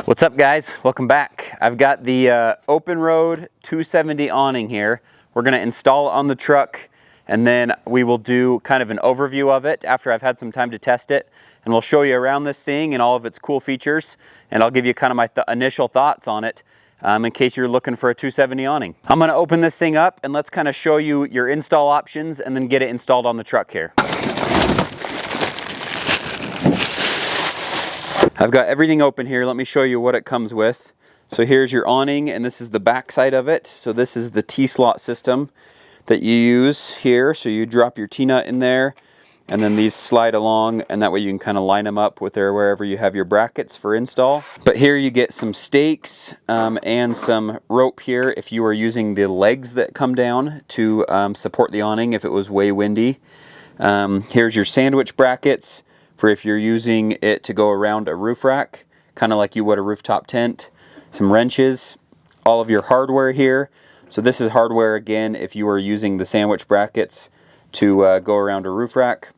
What's up, guys? Welcome back. I've got the OpenRoad 270 awning here. We're going to install it on the truck, and then we will do kind of an overview of it after I've had some time to test it. And we'll show you around this thing and all of its cool features, and I'll give you kind of my initial thoughts on it in case you're looking for a 270 awning. I'm going to open this thing up and let's kind of show you your install options and then get it installed on the truck here. I've got everything open here. Let me show you what it comes with. So here's your awning, and this is the back side of it. So this is the T-slot system that you use here. So you drop your T-nut in there, and then these slide along, and that way you can kind of line them up with wherever you have your brackets for install. But here you get some stakes and some rope here if you are using the legs that come down to support the awning if it was way windy. Here's your sandwich brackets for if you're using it to go around a roof rack, kind of like you would a rooftop tent. Some wrenches, all of your hardware here. So this is hardware again if you are using the sandwich brackets to go around a roof rack.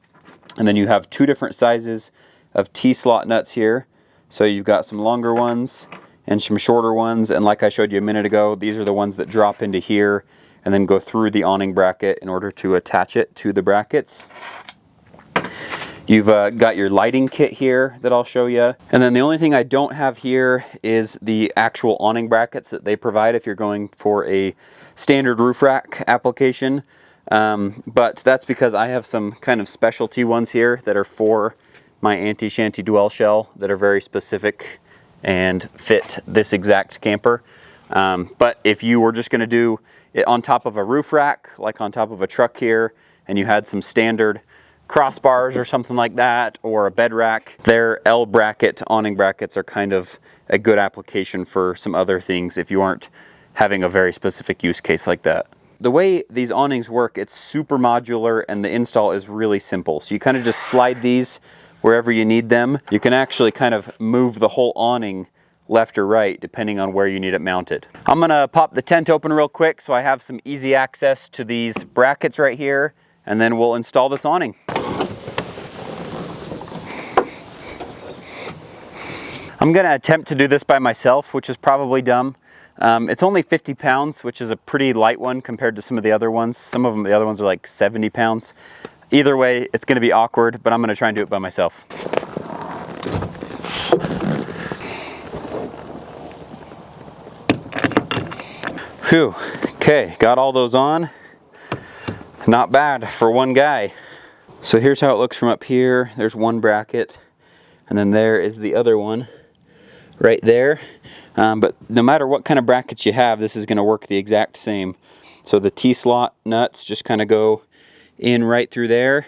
And then you have two different sizes of T-slot nuts here. So you've got some longer ones and some shorter ones. And like I showed you a minute ago, these are the ones that drop into here and then go through the awning bracket in order to attach it to the brackets. You've got your lighting kit here that I'll show you. And then the only thing I don't have here is the actual awning brackets that they provide if you're going for a standard roof rack application. But that's because I have some kind of specialty ones here that are for my anti-shanty dwell shell that are very specific and fit this exact camper. But if you were just going to do it on top of a roof rack, like on top of a truck here, and you had some standard crossbars or something like that, or a bed rack, their L bracket awning brackets are kind of a good application for some other things if you aren't having a very specific use case like that. The way these awnings work, it's super modular and the install is really simple. So you kind of just slide these wherever you need them. You can actually kind of move the whole awning left or right depending on where you need it mounted. I'm gonna pop the tent open real quick so I have some easy access to these brackets right here, and then we'll install this awning. I'm gonna attempt to do this by myself, which is probably dumb. It's only 50 pounds, which is a pretty light one compared to some of the other ones. Some of them, the other ones are like 70 pounds. Either way, it's gonna be awkward, but I'm gonna try and do it by myself. Phew, okay, got all those on. Not bad for one guy. So here's how it looks from up here. There's one bracket, and then there is the other one right there. But no matter what kind of brackets you have, this is going to work the exact same. So the T-slot nuts just kind of go in right through there,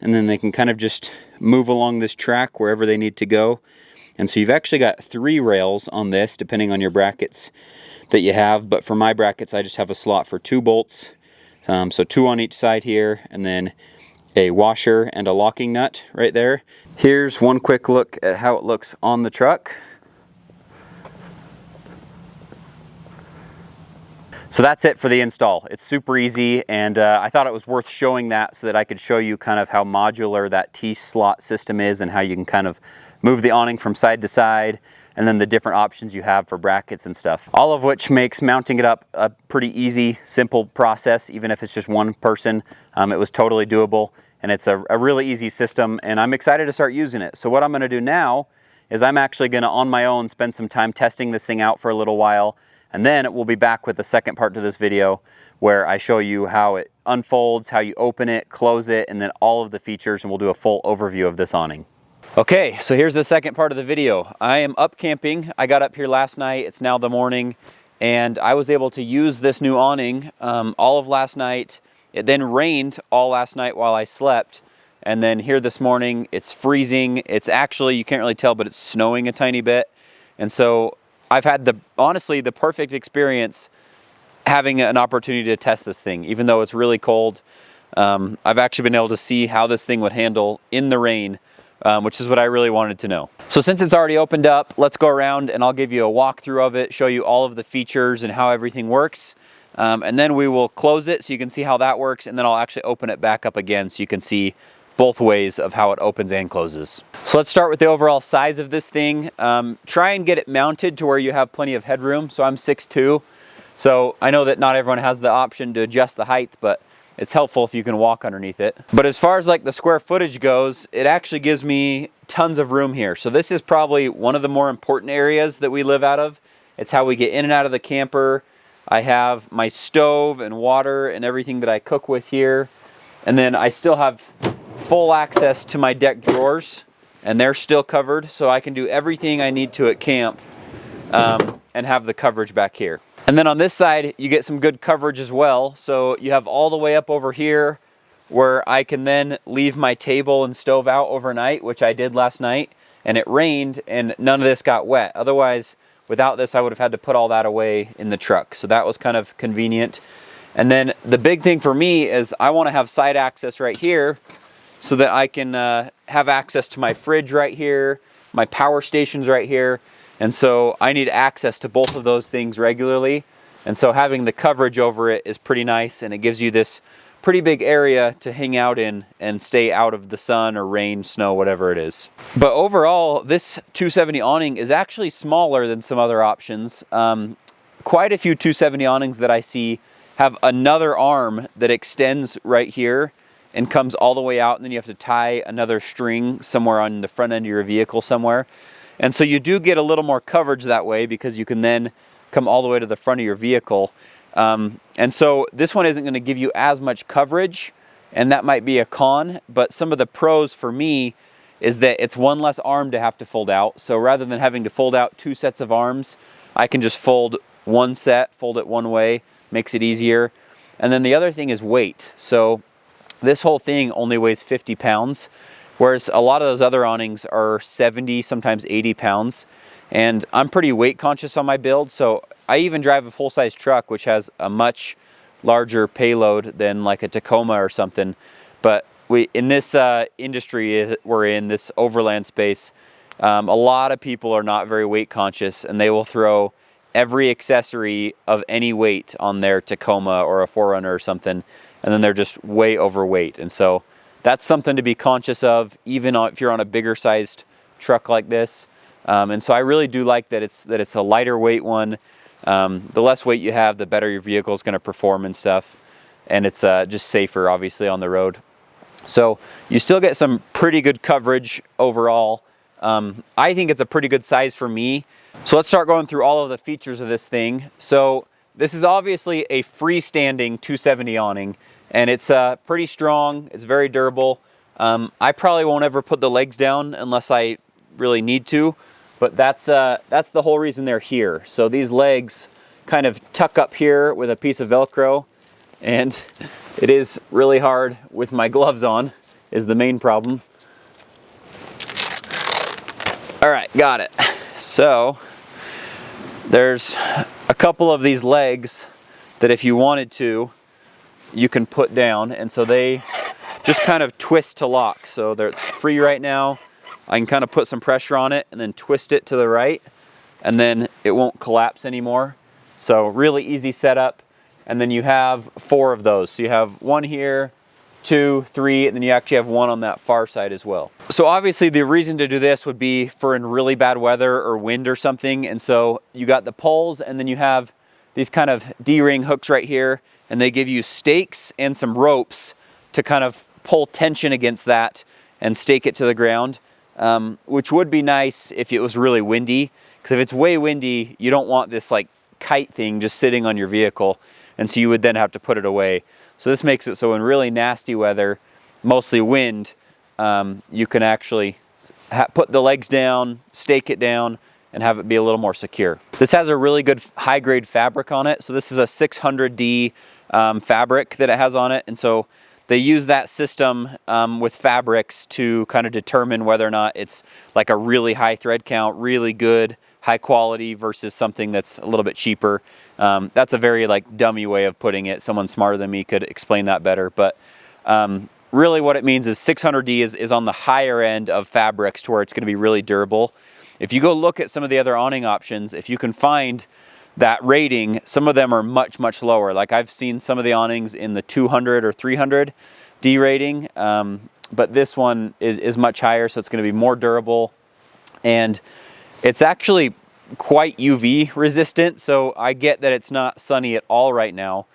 and then they can kind of just move along this track wherever they need to go. And so you've actually got 3 rails on this, depending on your brackets that you have. But for my brackets, I just have a slot for 2 bolts. So 2 on each side here, and then a washer and a locking nut right there. Here's one quick look at how it looks on the truck. So that's it for the install. It's super easy, and I thought it was worth showing that so that I could show you kind of how modular that T-slot system is and how you can kind of move the awning from side to side, and then the different options you have for brackets and stuff. All of which makes mounting it up a pretty easy, simple process, even if it's just one person. It was totally doable, and it's a really easy system, and I'm excited to start using it. So what I'm gonna do now is I'm actually gonna, on my own, spend some time testing this thing out for a little while, and then we'll be back with the second part to this video where I show you how it unfolds, how you open it, close it, and then all of the features, and we'll do a full overview of this awning. Okay, so here's the second part of the video. I am up camping. I got up here last night. It's now the morning, and I was able to use this new awning all of last night. It then rained all last night while I slept, and then here this morning it's freezing. It's actually, you can't really tell, but it's snowing a tiny bit. And so I've had honestly the perfect experience having an opportunity to test this thing. Even though it's really cold, I've actually been able to see how this thing would handle in the rain, which is what I really wanted to know. So since it's already opened up, let's go around and I'll give you a walkthrough of it, show you all of the features and how everything works. And then we will close it so you can see how that works, and then I'll actually open it back up again so you can see both ways of how it opens and closes. So let's start with the overall size of this thing. Try and get it mounted to where you have plenty of headroom. So I'm 6'2", so I know that not everyone has the option to adjust the height, but it's helpful if you can walk underneath it. But as far as like the square footage goes, it actually gives me tons of room here. So this is probably one of the more important areas that we live out of. It's how we get in and out of the camper. I have my stove and water and everything that I cook with here. And then I still have full access to my deck drawers, and they're still covered, so I can do everything I need to at camp and have the coverage back here. And then on this side, you get some good coverage as well. So you have all the way up over here where I can then leave my table and stove out overnight, which I did last night, and it rained and none of this got wet. Otherwise, without this, I would have had to put all that away in the truck. So that was kind of convenient. And then the big thing for me is I want to have side access right here so that I can have access to my fridge right here, my power stations right here. And so I need access to both of those things regularly. And so having the coverage over it is pretty nice, and it gives you this pretty big area to hang out in and stay out of the sun or rain, snow, whatever it is. But overall, this 270 awning is actually smaller than some other options. Quite a few 270 awnings that I see have another arm that extends right here and comes all the way out, and then you have to tie another string somewhere on the front end of your vehicle somewhere. And so you do get a little more coverage that way because you can then come all the way to the front of your vehicle. And so this one isn't going to give you as much coverage, and that might be a con, but some of the pros for me is that it's one less arm to have to fold out. So rather than having to fold out 2 sets of arms, I can just fold one set, fold it one way, makes it easier. And then the other thing is weight. So this whole thing only weighs 50 pounds. Whereas a lot of those other awnings are 70, sometimes 80 pounds. And I'm pretty weight conscious on my build, so I even drive a full-size truck, which has a much larger payload than like a Tacoma or something. But in this industry we're in, this overland space, a lot of people are not very weight conscious, and they will throw every accessory of any weight on their Tacoma or a 4Runner or something, and then they're just way overweight. And so that's something to be conscious of, even if you're on a bigger sized truck like this. And so I really do like that it's a lighter weight one. The less weight you have, the better your vehicle is going to perform and stuff. And it's just safer, obviously, on the road. So you still get some pretty good coverage overall. I think it's a pretty good size for me. So let's start going through all of the features of this thing. So this is obviously a freestanding 270 awning. And it's pretty strong, it's very durable. I probably won't ever put the legs down unless I really need to, but that's the whole reason they're here. So these legs kind of tuck up here with a piece of Velcro, and it is really hard with my gloves on, is the main problem. All right, got it. So there's a couple of these legs that if you wanted to, you can put down, and so they just kind of twist to lock. So it's free right now. I can kind of put some pressure on it and then twist it to the right, and then it won't collapse anymore. So really easy setup. And then you have 4 of those. So you have 1 here, 2, 3, and then you actually have 1 on that far side as well. So obviously the reason to do this would be for in really bad weather or wind or something. And so you got the poles, and then you have these kind of D-ring hooks right here, and they give you stakes and some ropes to kind of pull tension against that and stake it to the ground, which would be nice if it was really windy, because if it's way windy, you don't want this like kite thing just sitting on your vehicle, and so you would then have to put it away. So this makes it so in really nasty weather, mostly wind, you can actually put the legs down, stake it down, and have it be a little more secure. This has a really good high-grade fabric on it. So this is a 600D fabric that it has on it, and so they use that system with fabrics to kind of determine whether or not it's like a really high thread count, really good, high quality versus something that's a little bit cheaper. That's a very like dummy way of putting it. Someone smarter than me could explain that better, but really what it means is 600D is on the higher end of fabrics to where it's going to be really durable. If you go look at some of the other awning options, if you can find that rating, some of them are much, much lower. Like I've seen some of the awnings in the 200 or 300 D rating. but this one is much higher, so it's going to be more durable. And it's actually quite UV resistant, so I get that it's not sunny at all right now.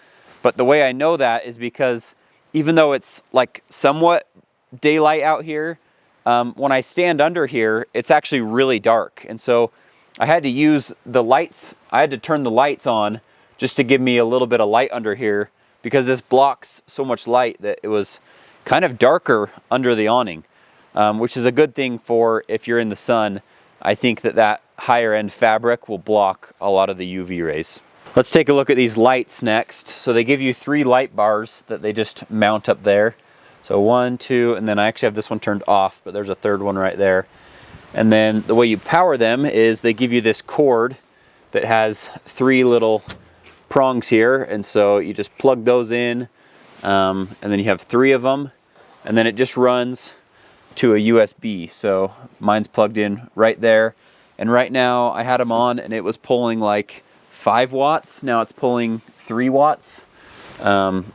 But the way I know that is because even though it's like somewhat daylight out here, when I stand under here, it's actually really dark. And so I had to use the lights. I had to turn the lights on just to give me a little bit of light under here, because this blocks so much light that it was kind of darker under the awning, which is a good thing for if you're in the sun. I think that higher end fabric will block a lot of the UV rays. Let's take a look at these lights next. So they give you 3 light bars that they just mount up there. So 1, 2, and then I actually have this one turned off, but there's a third one right there. And then the way you power them is they give you this cord that has 3 little prongs here. And so you just plug those in, and then you have 3 of them. And then it just runs to a USB. So mine's plugged in right there. And right now I had them on and it was pulling like 5 watts. Now it's pulling 3 watts.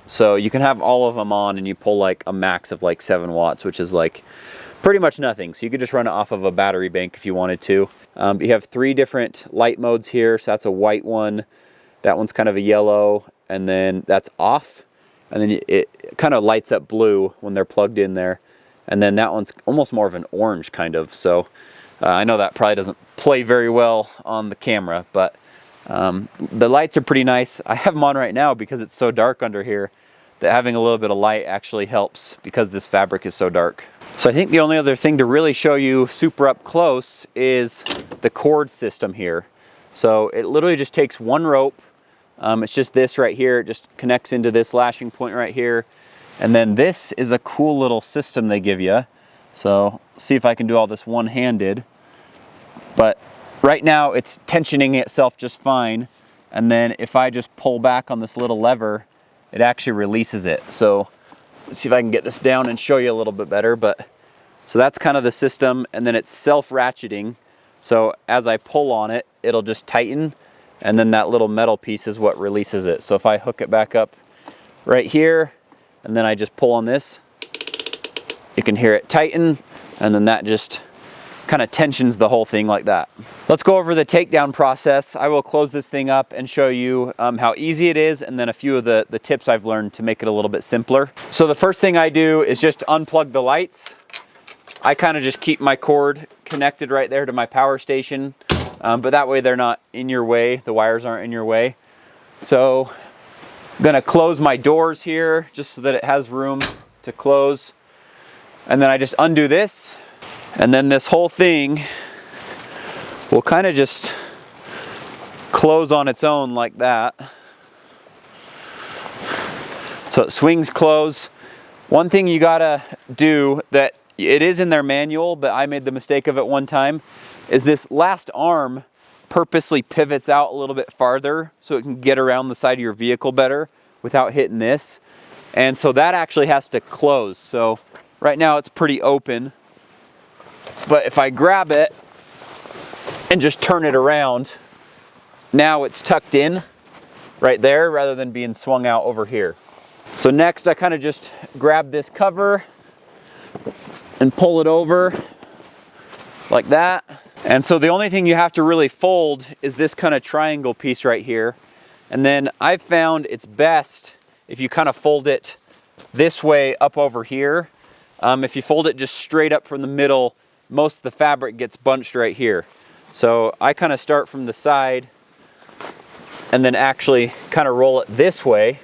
So you can have all of them on and you pull like a max of like 7 watts, which is like pretty much nothing. So you could just run it off of a battery bank if you wanted to. You have 3 different light modes here. So that's a white one. That one's kind of a yellow, and then that's off. And then it kind of lights up blue when they're plugged in there. And then that one's almost more of an orange kind of. So I know that probably doesn't play very well on the camera, but the lights are pretty nice. I have them on right now because it's so dark under here that having a little bit of light actually helps, because this fabric is so dark. So I think the only other thing to really show you super up close is the cord system here. So it literally just takes 1 rope. It's just this right here. It just connects into this lashing point right here. And then this is a cool little system they give you. So see if I can do all this one-handed. But right now it's tensioning itself just fine. And then if I just pull back on this little lever, it actually releases it. So let's see if I can get this down and show you a little bit better. But so that's kind of the system, and then it's self-ratcheting. So as I pull on it, it'll just tighten, and then that little metal piece is what releases it. So if I hook it back up right here, and then I just pull on this, you can hear it tighten, and then that just kind of tensions the whole thing like that. Let's go over the takedown process. I will close this thing up and show you how easy it is, and then a few of the tips I've learned to make it a little bit simpler. So the first thing I do is just unplug the lights. I kind of just keep my cord connected right there to my power station, but that way they're not in your way, the wires aren't in your way. So I'm gonna close my doors here just so that it has room to close. And then I just undo this, and then this whole thing will kind of just close on its own like that. So it swings close. One thing you gotta do that it is in their manual, but I made the mistake of it one time, is this last arm purposely pivots out a little bit farther so it can get around the side of your vehicle better without hitting this. And so that actually has to close. So right now it's pretty open, but if I grab it and just turn it around, now it's tucked in right there rather than being swung out over here. So next I kind of just grab this cover and pull it over like that. And so the only thing you have to really fold is this kind of triangle piece right here. And then I've found it's best if you kind of fold it this way up over here. If you fold it just straight up from the middle, most of the fabric gets bunched right here. So I kind of start from the side and then actually kind of roll it this way,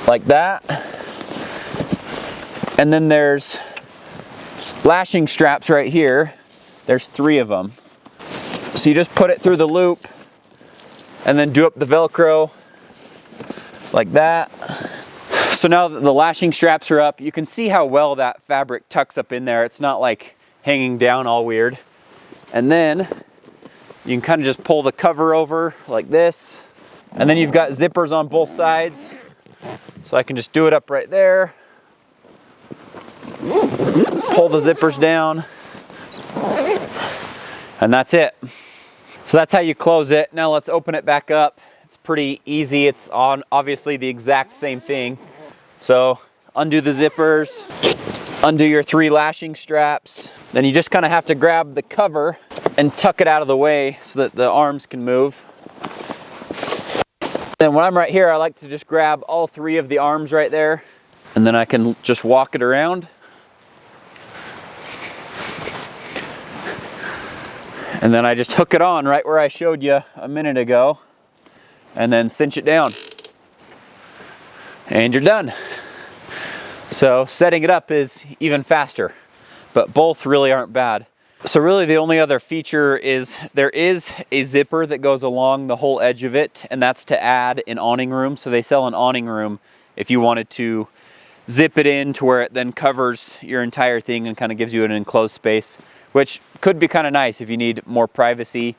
like that. And then there's lashing straps right here. There's 3 of them. So you just put it through the loop and then do up the Velcro like that. So now that the lashing straps are up, you can see how well that fabric tucks up in there. It's not like hanging down all weird. And then you can kind of just pull the cover over like this. And then you've got zippers on both sides. So I can just do it up right there. Pull the zippers down, and that's it. So that's how you close it. Now let's open it back up. It's pretty easy. It's on obviously the exact same thing. So undo the zippers, undo your 3 lashing straps. Then you just kind of have to grab the cover and tuck it out of the way so that the arms can move. Then when I'm right here, I like to just grab all 3 of the arms right there, and then I can just walk it around. And then I just hook it on right where I showed you a minute ago, and then cinch it down. And you're done. So setting it up is even faster, but both really aren't bad. So really the only other feature is there is a zipper that goes along the whole edge of it, and that's to add an awning room. So they sell an awning room if you wanted to zip it in to where it then covers your entire thing and kind of gives you an enclosed space, which could be kind of nice if you need more privacy,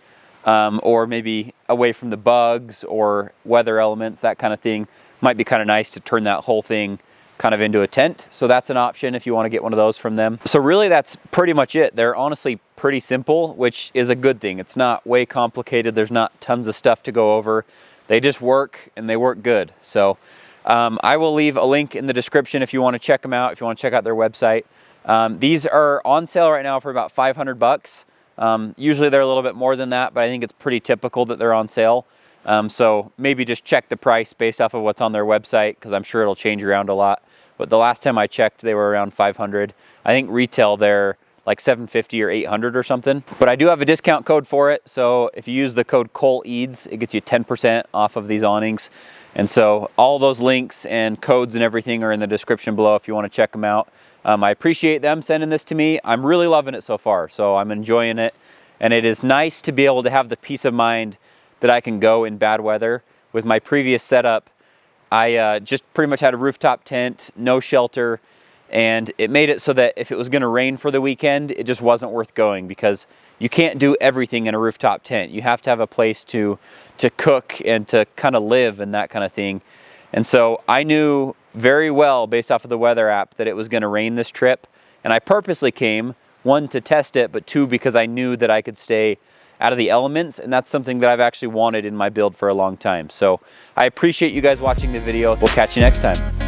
or maybe away from the bugs or weather elements, that kind of thing. Might be kind of nice to turn that whole thing kind of into a tent. So that's an option if you want to get one of those from them. So really that's pretty much it. They're honestly pretty simple, which is a good thing. It's not way complicated. There's not tons of stuff to go over. They just work, and they work good. So I will leave a link in the description if you want to check them out, if you want to check out their website. These are on sale right now for about 500 bucks. Usually they're a little bit more than that, but I think it's pretty typical that they're on sale. So maybe just check the price based off of what's on their website, because I'm sure it'll change around a lot. But the last time I checked, they were around 500. I think retail they're like 750 or 800 or something. But I do have a discount code for it. So if you use the code COLEADS, it gets you 10% off of these awnings. And so all those links and codes and everything are in the description below if you want to check them out. I appreciate them sending this to me. I'm really loving it so far. So I'm enjoying it. And it is nice to be able to have the peace of mind that I can go in bad weather. With my previous setup, I just pretty much had a rooftop tent, no shelter, and it made it so that if it was gonna rain for the weekend, it just wasn't worth going, because you can't do everything in a rooftop tent. You have to have a place to cook and to kind of live and that kind of thing. And so I knew very well, based off of the weather app, that it was gonna rain this trip. And I purposely came, 1, to test it, but 2, because I knew that I could stay out of the elements, and that's something that I've actually wanted in my build for a long time. So I appreciate you guys watching the video. We'll catch you next time.